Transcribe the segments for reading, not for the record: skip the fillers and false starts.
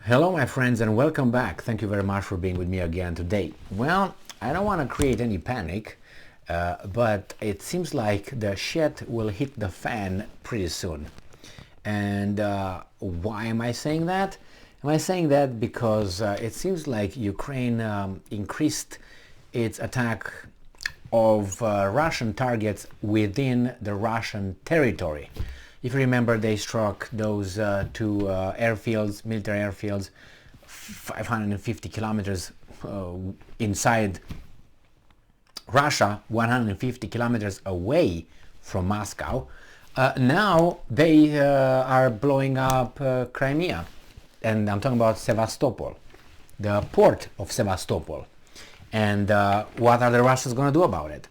Hello my friends and welcome back. Thank you very much for being with me again today. Well, I don't want to create any panic, but it seems like the shit will hit the fan pretty soon. And why am I saying that? Am I saying that because it seems like Ukraine increased its attack of Russian targets within the Russian territory. If you remember, they struck those two airfields, military airfields, 550 kilometers inside Russia, 150 kilometers away from Moscow. Now they are blowing up Crimea, and I'm talking about Sevastopol, the port of Sevastopol. And what are the Russians going to do about it?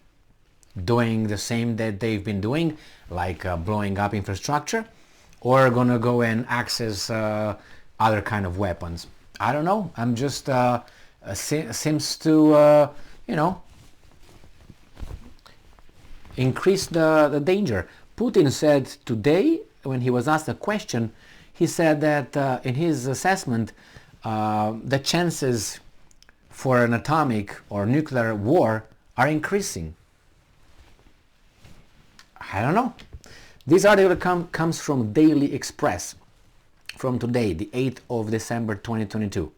Doing the same that they've been doing, like blowing up infrastructure, or going to go and access other kind of weapons? I don't know. I'm just seems to increase the danger. Putin said today, when he was asked a question, he said that in his assessment, the chances for an atomic or nuclear war are increasing. I don't know. This article comes from Daily Express from today, the 8th of December 2022.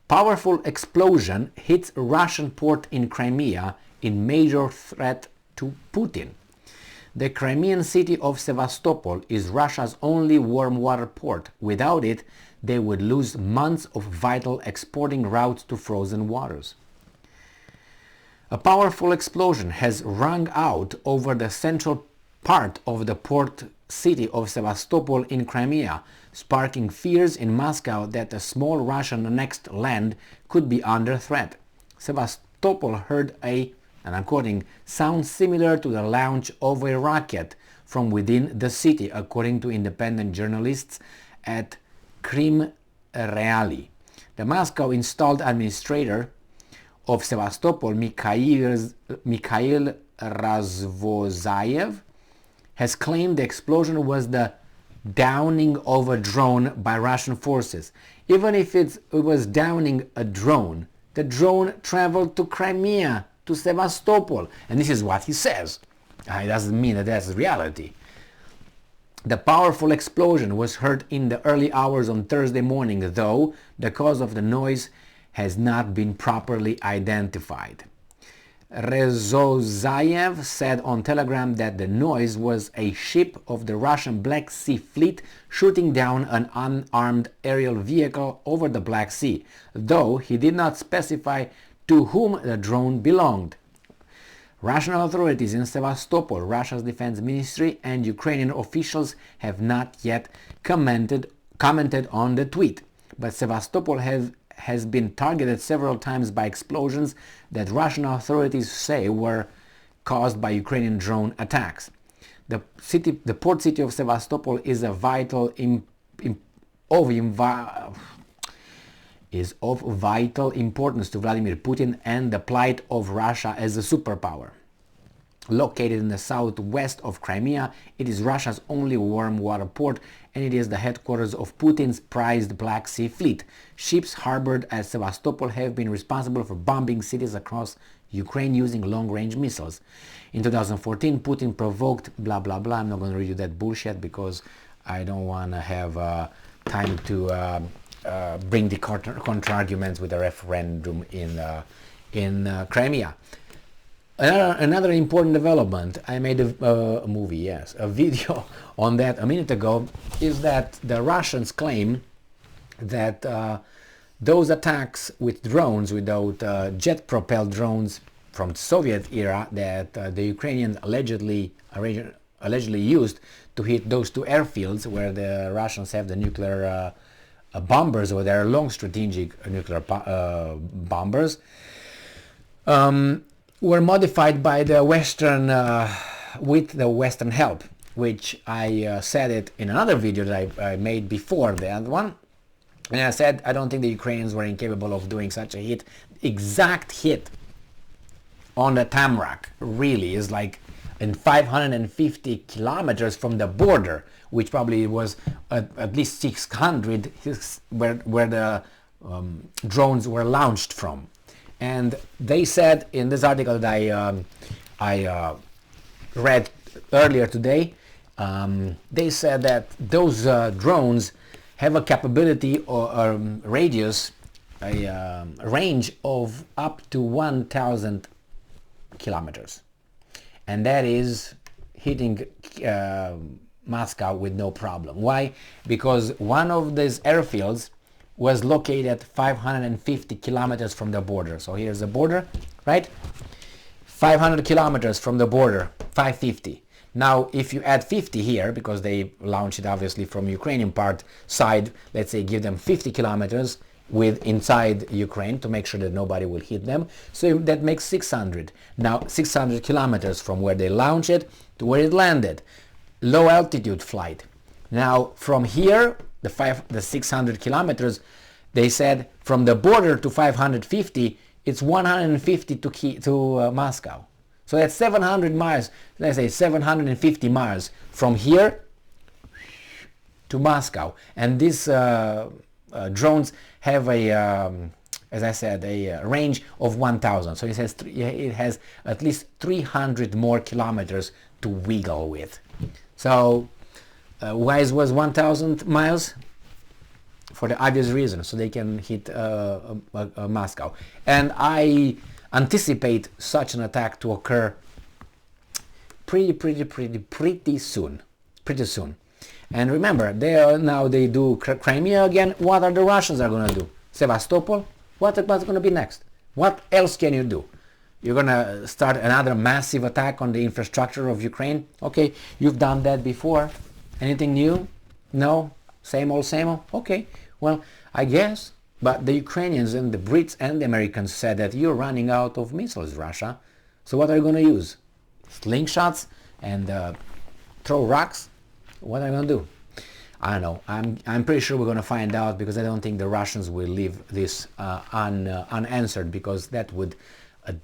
Powerful explosion hits Russian port in Crimea in major threat to Putin. The Crimean city of Sevastopol is Russia's only warm water port. Without it, they would lose months of vital exporting routes to frozen waters. A powerful explosion has rung out over the central part of the port city of Sevastopol in Crimea, sparking fears in Moscow that a small Russian annexed land could be under threat. Sevastopol heard a, and I'm quoting, sound similar to the launch of a rocket from within the city, according to independent journalists at Crimea. The Moscow installed administrator of Sevastopol, Mikhail Razvozayev, has claimed the explosion was the downing of a drone by Russian forces. Even if it was downing a drone, the drone traveled to Crimea, to Sevastopol. And this is what he says. It doesn't mean that that's reality. The powerful explosion was heard in the early hours on Thursday morning, though the cause of the noise has not been properly identified. Rezozayev said on Telegram that the noise was a ship of the Russian Black Sea Fleet shooting down an unarmed aerial vehicle over the Black Sea, though he did not specify to whom the drone belonged. Russian authorities in Sevastopol, Russia's defense ministry, and Ukrainian officials have not yet commented on the tweet, but Sevastopol has been targeted several times by explosions that Russian authorities say were caused by Ukrainian drone attacks. The port city of Sevastopol is of vital importance to Vladimir Putin and the plight of Russia as a superpower. Located in the southwest of Crimea, it is Russia's only warm water port, and it is the headquarters of Putin's prized Black Sea Fleet. Ships harbored at Sevastopol have been responsible for bombing cities across Ukraine using long-range missiles. In 2014, Putin provoked blah blah blah. I'm not going to read you that bullshit because I don't want to have time to bring the counter-arguments with the referendum in Crimea. Another important development, I made a video on that a minute ago, is that the Russians claim that those attacks with drones, without jet-propelled drones from the Soviet era that the Ukrainians allegedly used to hit those two airfields where the Russians have the nuclear bombers, or their long strategic nuclear bombers, were modified by the Western, with the Western help, which I said it in another video that I made before that one. And I said I don't think the Ukrainians were incapable of doing such a exact hit on the Tamrak. Really is like and 550 kilometers from the border, which probably was at least 600 where the drones were launched from. And they said in this article that I read earlier today, they said that those drones have a capability or radius, a range of up to 1,000 kilometers, and that is hitting Moscow with no problem. Why? Because one of these airfields was located 550 kilometers from the border. So here's the border, right? 500 kilometers from the border, 550. Now, if you add 50 here, because they launched it obviously from Ukrainian part side, let's say give them 50 kilometers with inside Ukraine to make sure that nobody will hit them. So that makes 600. Now, 600 kilometers from where they launched it to where it landed. Low altitude flight. Now, from here, the 600 kilometers, they said from the border to 550, it's 150 to Moscow. So that's 700 miles, let's say 750 miles from here to Moscow. And these drones have as I said, a range of 1,000. So it has at least 300 more kilometers to wiggle with. So why was 1,000 miles? For the obvious reason, so they can hit Moscow. And I anticipate such an attack to occur pretty soon. And remember, they do Crimea again. What are the Russians are going to do? Sevastopol? What's going to be next? What else can you do? You're going to start another massive attack on the infrastructure of Ukraine? Okay, you've done that before. Anything new? No? Same old, same old? Okay, well, I guess. But the Ukrainians and the Brits and the Americans said that you're running out of missiles, Russia. So what are you going to use? Slingshots and throw rocks? What are you going to do? I don't know. I'm pretty sure we're going to find out, because I don't think the Russians will leave this unanswered, because that would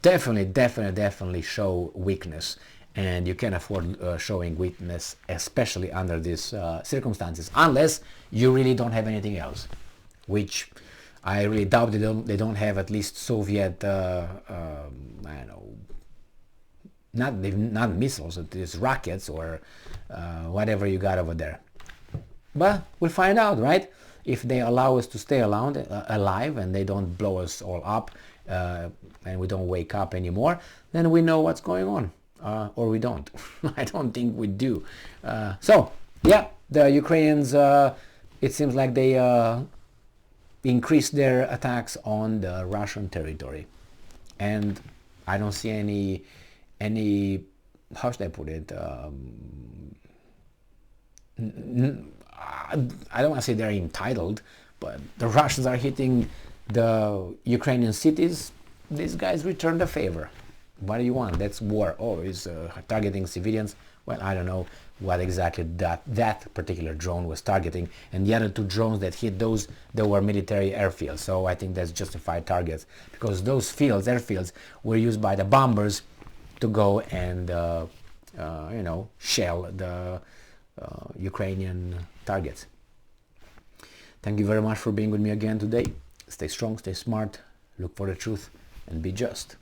definitely show weakness. And you can't afford showing weakness, especially under these circumstances, unless you really don't have anything else, which I really doubt they don't have at least Soviet, I don't know, not missiles, it is rockets or whatever you got over there. But we'll find out, right? If they allow us to stay alive and they don't blow us all up and we don't wake up anymore, then we know what's going on. Or we don't. I don't think we do. So, yeah, the Ukrainians, it seems like they increased their attacks on the Russian territory. And I don't see any how should I put it? I don't want to say they're entitled, but the Russians are hitting the Ukrainian cities. These guys return the favor. What do you want? That's war. Oh, is targeting civilians? Well, I don't know what exactly that particular drone was targeting. And the other two drones that hit those, they were military airfields. So I think that's justified targets, because those airfields, were used by the bombers to go and shell the Ukrainian targets. Thank you very much for being with me again today. Stay strong, stay smart, look for the truth, and be just.